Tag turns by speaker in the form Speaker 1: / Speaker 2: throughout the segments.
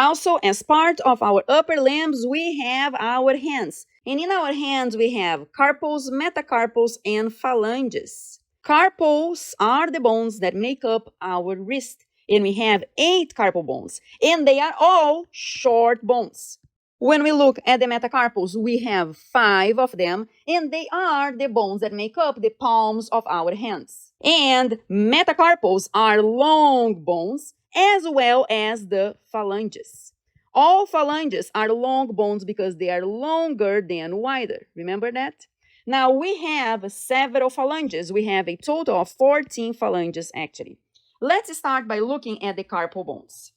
Speaker 1: Also, as part of our upper limbs, we have our hands. And in our hands, we have carpals, metacarpals, and phalanges. Carpals are the bones that make up our wrist. And we have 8 carpal bones. And they are all short bones. When we look at the metacarpals, we have 5 of them, and they are the bones that make up the palms of our hands. And metacarpals are long bones, as well as the phalanges. All phalanges are long bones because they are longer than wider. Remember that? Now, we have several phalanges. We have a total of 14 phalanges, actually. Let's start by looking at the carpal bones.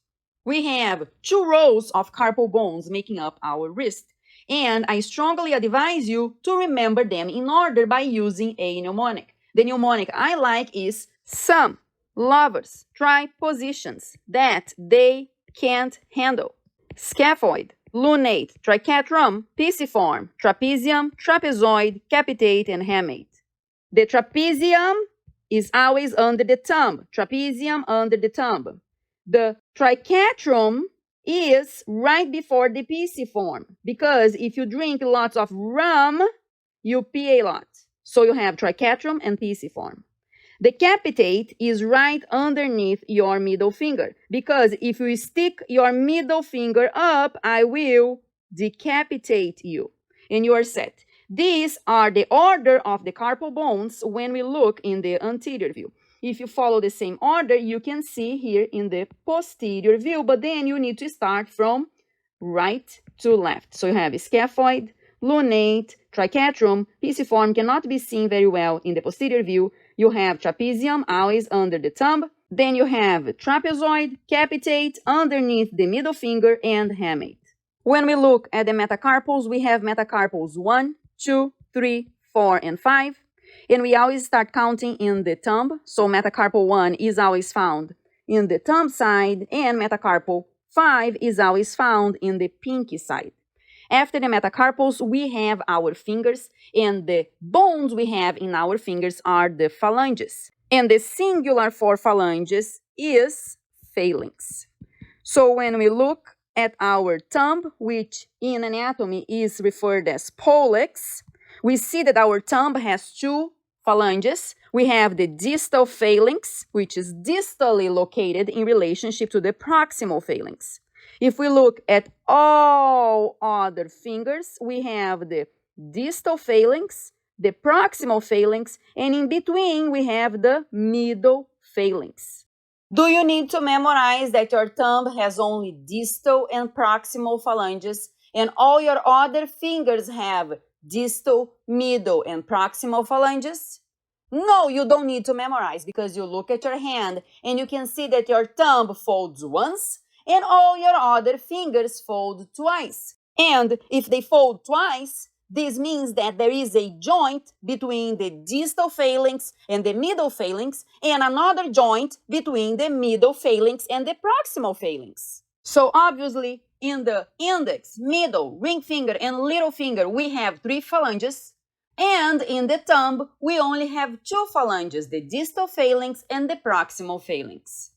Speaker 1: We have 2 rows of carpal bones making up our wrist, and I strongly advise you to remember them in order by using a mnemonic. The mnemonic I like is some lovers try positions that they can't handle. Scaphoid, lunate, triquetrum, pisiform, trapezium, trapezoid, capitate, and hamate. The trapezium is always under the thumb, trapezium under the thumb. The triquetrum is right before the pisiform, because if you drink lots of rum, you pee a lot. So you have triquetrum and pisiform. The capitate is right underneath your middle finger, because if you stick your middle finger up, I will decapitate you, and you are set. These are the order of the carpal bones when we look in the anterior view. If you follow the same order, you can see here in the posterior view, but then you need to start from right to left. So you have scaphoid, lunate, triquetrum, pisiform cannot be seen very well in the posterior view. You have trapezium, always under the thumb. Then you have trapezoid, capitate, underneath the middle finger, and hamate. When we look at the metacarpals, we have metacarpals 1, 2, 3, 4, and 5. And we always start counting in the thumb. So metacarpal 1 is always found in the thumb side, and metacarpal 5 is always found in the pinky side. After the metacarpals, we have our fingers, and the bones we have in our fingers are the phalanges. And the singular for phalanges is phalanx. So when we look at our thumb, which in anatomy is referred as pollex, we see that our thumb has 2 phalanges. We have the distal phalanx, which is distally located in relationship to the proximal phalanx. If we look at all other fingers, we have the distal phalanx, the proximal phalanx, and in between we have the middle phalanx. Do you need to memorize that your thumb has only distal and proximal phalanges, and all your other fingers have distal, middle, and proximal phalanges? No, you don't need to memorize, because you look at your hand and you can see that your thumb folds once and all your other fingers fold twice. And if they fold twice, this means that there is a joint between the distal phalanx and the middle phalanx, and another joint between the middle phalanx and the proximal phalanx. So obviously, in the index, middle, ring finger, and little finger, we have 3 phalanges. And in the thumb, we only have 2 phalanges, the distal phalanx and the proximal phalanx.